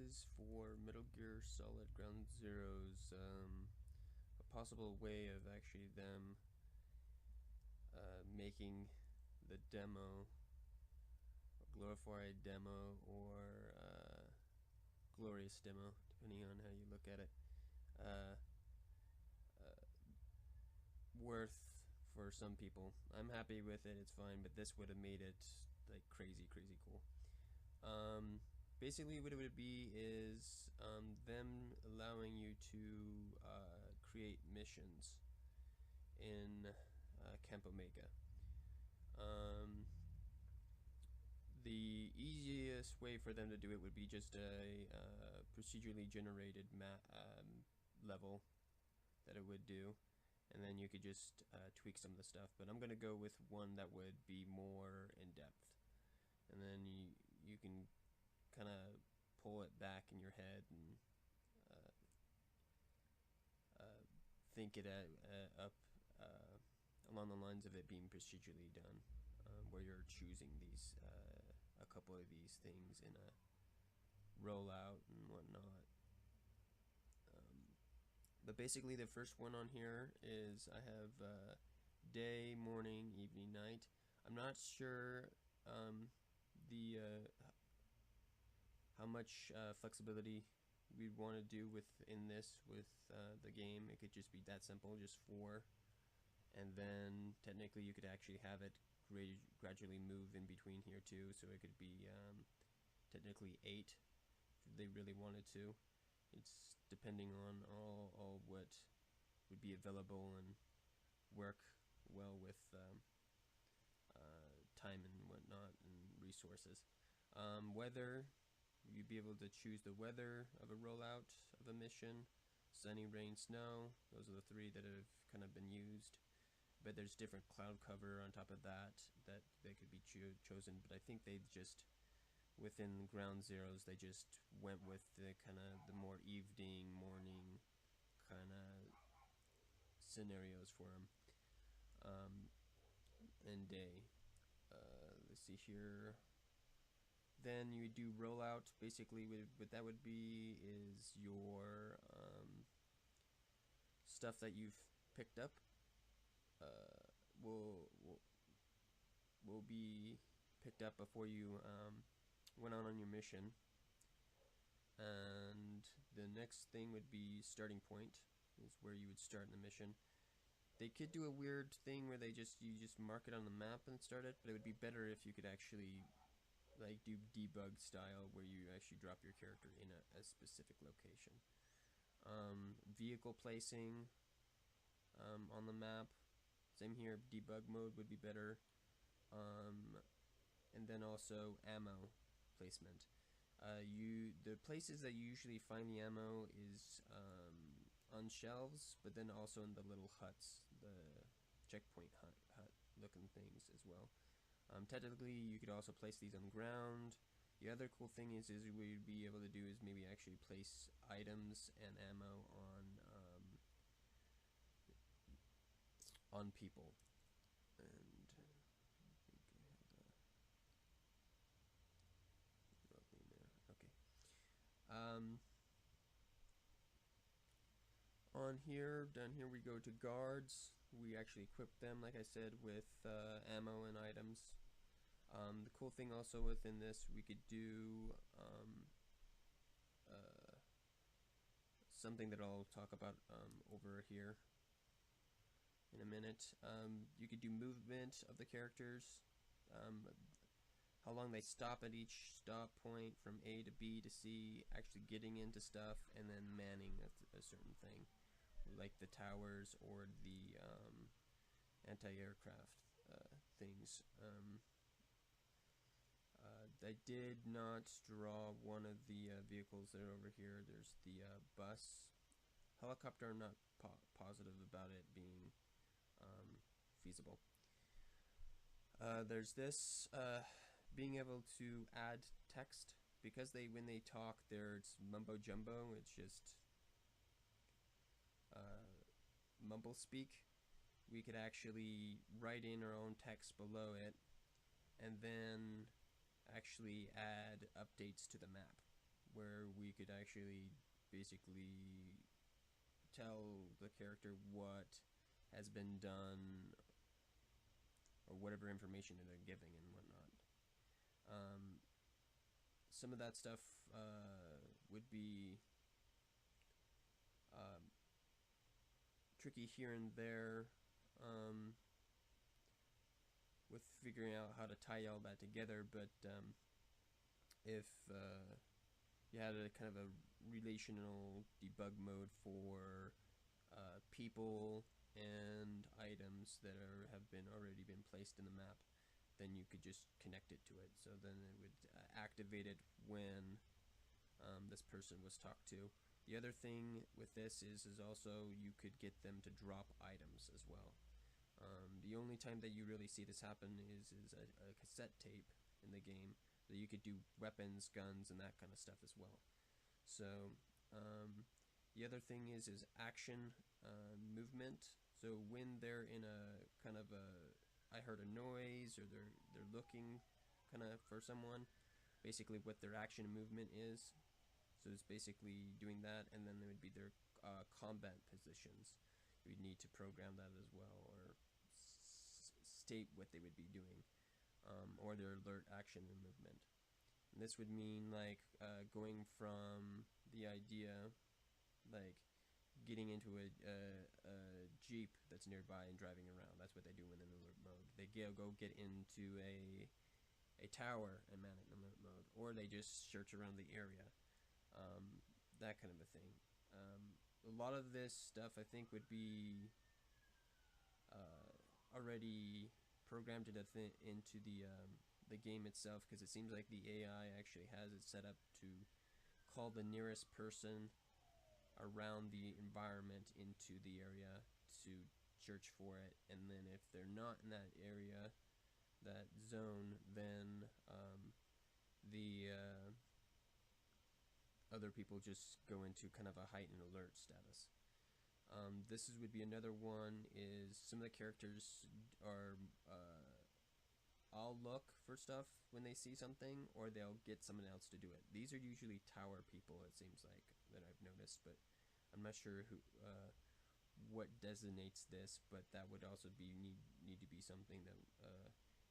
is for Metal Gear Solid Ground Zeroes, a possible way of actually them making the demo, a glorified demo, or glorious demo, depending on how you look at it, worth for some people. I'm happy with it, it's fine, but this would have made it like crazy cool. Basically what it would be is them allowing you to create missions in Camp Omega. The easiest way for them to do it would be just a procedurally generated level that it would do, and then you could just tweak some of the stuff, but I'm going to go with one that would be more in-depth, and then you can kind of pull it back in your head and think it up along the lines of it being procedurally done, where you're choosing these a couple of these things in a rollout and whatnot. But basically the first one on here is I have day, morning, evening, night. I'm not sure how much flexibility we'd want to do within this with the game. It could just be that simple, just 4, and then technically you could actually have it gradually move in between here too, so it could be technically 8 if they really wanted to. It's depending on all what would be available and work well with time and whatnot and resources. Weather, you'd be able to choose the weather of a rollout of a mission. Sunny, rain, snow, those are the 3 that have kind of been used. But there's different cloud cover on top of that they could be chosen, but I think they just, within Ground Zeroes, they just went with the kind of the more evening, morning kind of scenarios for them, and day. Let's see here. Then you do rollout. Basically, what that would be is your stuff that you've picked up will be picked up before you went on your mission. And the next thing would be starting point, is where you would start in the mission. They could do a weird thing where you just mark it on the map and start it, but it would be better if you could actually like do debug style, where you actually drop your character in a specific location. Vehicle placing on the map, same here, debug mode would be better. And then also ammo placement. The places that you usually find the ammo is on shelves, but then also in the little huts, the checkpoint hut looking things as well. Technically, you could also place these on the ground. The other cool thing is what you'd be able to do is maybe actually place items and ammo on people. And on here, down here we go to guards. We actually equip them, like I said, with ammo and items. The cool thing also within this, we could do something that I'll talk about over here in a minute. You could do movement of the characters, how long they stop at each stop point from A to B to C, actually getting into stuff, and then manning a certain thing, like the towers or the anti-aircraft things. I did not draw one of the vehicles that are over here. There's the bus. Helicopter, I'm not positive about it being feasible. There's this being able to add text, because when they talk, there's mumbo jumbo. It's just mumble speak. We could actually write in our own text below it, and then actually add updates to the map where we could actually basically tell the character what has been done or whatever information that they're giving and whatnot. Some of that stuff would be tricky here and there with figuring out how to tie all that together, but if you had a kind of a relational debug mode for people and items that have already been placed in the map, then you could just connect it to it. So then it would activate it when this person was talked to. The other thing with this is also you could get them to drop items as well. The only time that you really see this happen is a cassette tape in the game. So you could do weapons, guns, and that kind of stuff as well. So the other thing is action movement. So when they're in a kind of I heard a noise, or they're looking kind of for someone, basically what their action movement is. So it's basically doing that, and then there would be their combat positions. You'd need to program that as well, or state what they would be doing, or their alert action and movement. And this would mean like going from the idea, like getting into a Jeep that's nearby and driving around. That's what they do in an alert mode. They go get into a tower and man it in alert mode, or they just search around the area. That kind of a thing. A lot of this stuff I think would be already programmed into the game itself, because it seems like the AI actually has it set up to call the nearest person around the environment into the area to search for it, and then if they're not in that area, that zone, then the other people just go into kind of a heightened alert status. Would be another one, is some of the characters are I'll look for stuff when they see something, or they'll get someone else to do it. These are usually tower people, it seems like, that I've noticed, but I'm not sure who what designates this, but that would also be need to be something that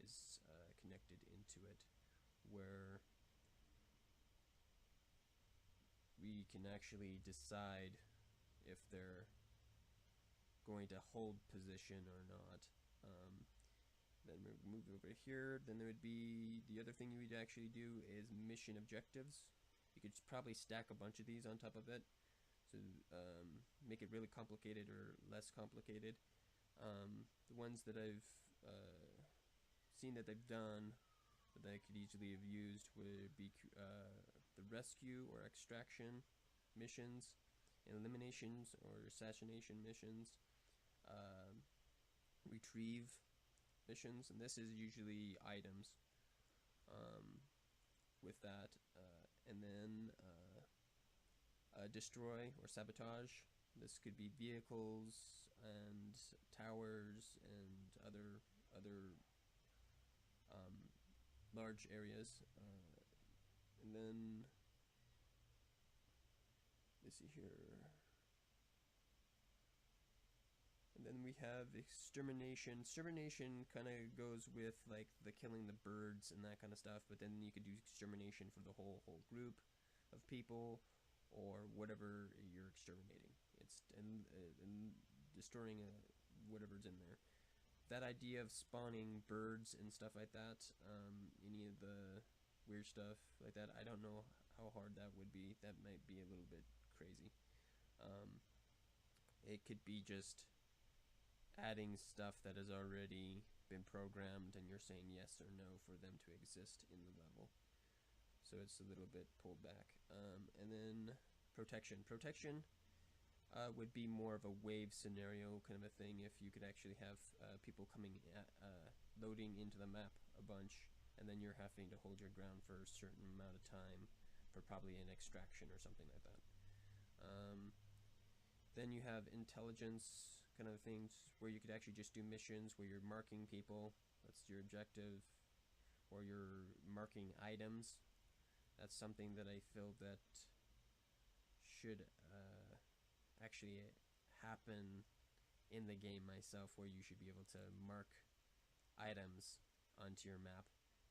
is connected into it, where we can actually decide if they're going to hold position or not. Then we move over here. Then there would be the other thing you would actually do is mission objectives. You could probably stack a bunch of these on top of it, so make it really complicated or less complicated. The ones that I've seen that they've done that I could easily have used would be the rescue or extraction missions, eliminations or assassination missions, retrieve missions, and this is usually items with that, and then destroy or sabotage. This could be vehicles and towers and other large areas, and then let's see here. And then we have extermination. Extermination kind of goes with like the killing the birds and that kind of stuff, but then you could do extermination for the whole group of people, or whatever you're exterminating. It's and destroying whatever's in there. That idea of spawning birds and stuff like that, any of the weird stuff like that, I don't know how hard that would be. That might be a little bit crazy. It could be just adding stuff that has already been programmed, and you're saying yes or no for them to exist in the level. So it's a little bit pulled back. And then protection. Protection would be more of a wave scenario kind of a thing, if you could actually have people coming loading into the map a bunch, and then you're having to hold your ground for a certain amount of time for probably an extraction or something like that. Then you have intelligence kind of things, where you could actually just do missions where you're marking people, that's your objective, or you're marking items. That's something that I feel that should actually happen in the game myself, where you should be able to mark items onto your map,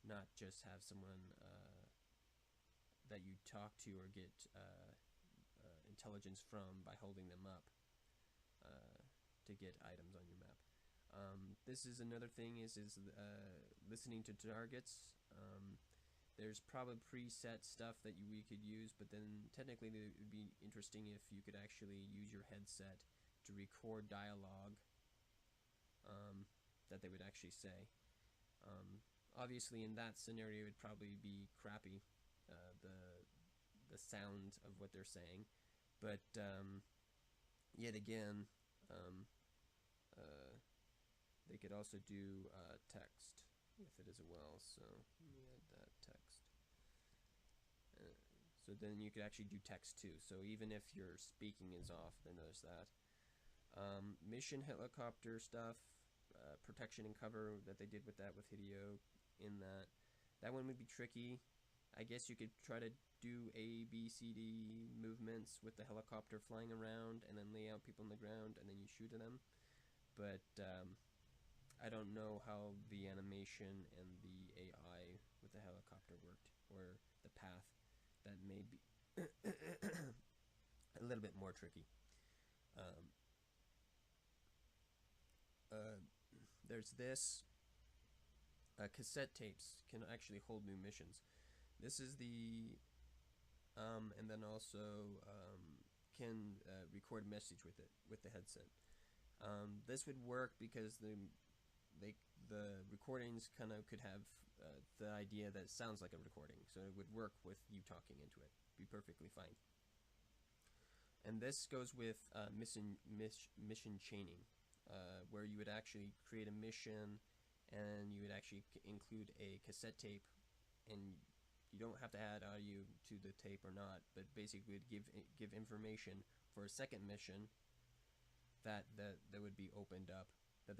not just have someone that you talk to or get intelligence from by holding them up to get items on your map. This is another thing is listening to targets. There's probably preset stuff that we could use, but then technically it would be interesting if you could actually use your headset to record dialogue that they would actually say. Obviously, in that scenario, it would probably be crappy, the sound of what they're saying, but yet again, they could also do text with it as well. So let me add that text. So then you could actually do text too. So even if your speaking is off, then there's that. Mission helicopter stuff, protection and cover that they did with that with Hideo. In that one would be tricky. I guess you could try to do A, B, C, D movements with the helicopter flying around, and then lay out people on the ground, and then you shoot at them. But I don't know how the animation and the AI with the helicopter worked, or the path. That may be a little bit more tricky. There's this. Cassette tapes can actually hold new missions. This is the and then also can record message with it with the headset. This would work because the recordings kind of could have the idea that it sounds like a recording, so it would work with you talking into it. Be perfectly fine. And this goes with mission chaining, where you would actually create a mission, and you would actually include a cassette tape, and you don't have to add audio to the tape or not, but basically would give information for a second mission that would be opened up, that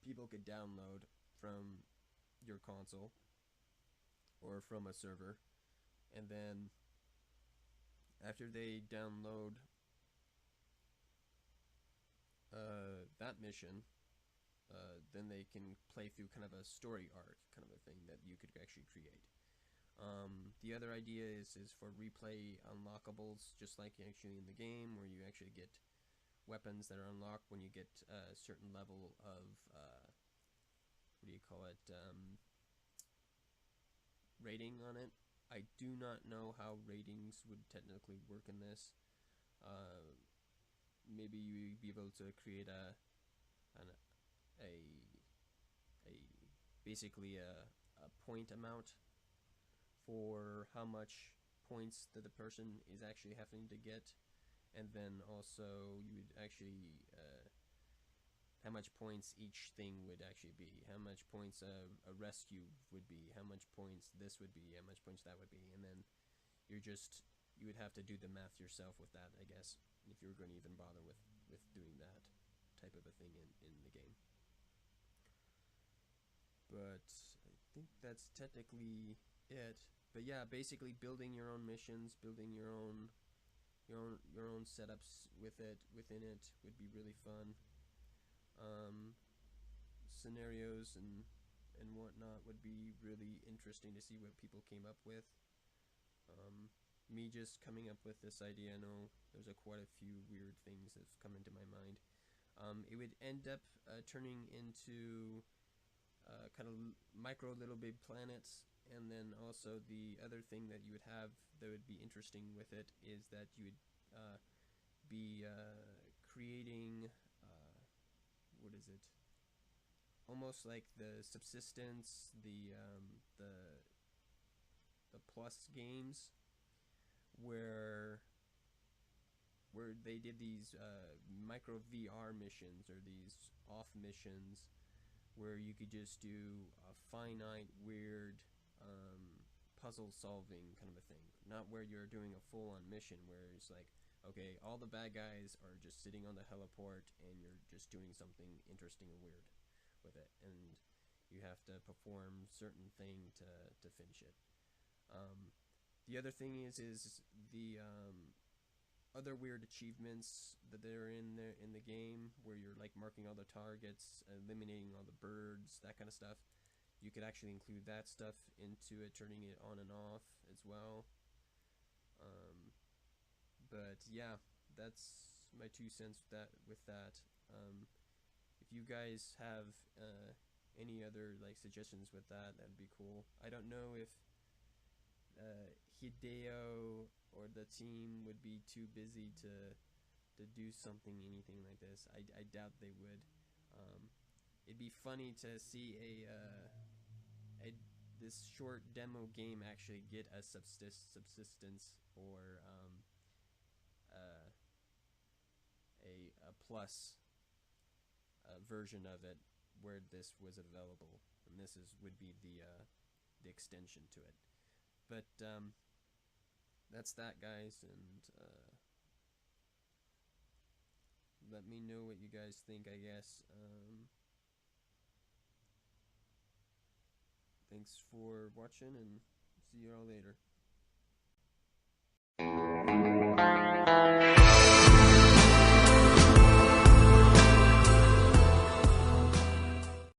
people could download from your console or from a server, and then after they download that mission, then they can play through kind of a story arc kind of a thing that you could actually create. The other idea is for replay unlockables, just like actually in the game, where you actually get weapons that are unlocked when you get a certain level of what do you call it, rating on it. I do not know how ratings would technically work in this. Maybe you'd be able to create basically a point amount for how much points that the person is actually having to get, and then also you would actually how much points each thing would actually be, how much points a rescue would be, how much points this would be, how much points that would be, and then you would have to do the math yourself with that, I guess, if you were going to even bother with doing that type of a thing in the game. But I think that's technically it. But yeah, basically building your own missions, building your own setups within it would be really fun. Scenarios and whatnot would be really interesting to see what people came up with. Me just coming up with this idea, I know there's quite a few weird things that's come into my mind. It would end up turning into kind of micro little big planets, and then also the other thing that you would have that would be interesting with it is that you would be creating what is it? Almost like the subsistence, the plus games, where they did these micro VR missions, or these off missions, where you could just do a finite weird puzzle solving kind of a thing, not where you're doing a full-on mission where it's like, okay, all the bad guys are just sitting on the heliport and you're just doing something interesting and weird with it, and you have to perform certain thing to finish it. The other thing is the other weird achievements that are in there in the game, where you're like marking all the targets, eliminating all the birds, that kind of stuff. You could actually include that stuff into it, turning it on and off as well. But yeah, that's my 2 cents with that. If you guys have any other like suggestions with that, that'd be cool. I don't know if Hideo or the team would be too busy to do anything like this. I doubt they would. It'd be funny to see this short demo game actually get a subsistence, or a plus version of it where this was available, and this would be the extension to it. But that's that, guys, and let me know what you guys think, I guess. Thanks for watching, and see you all later.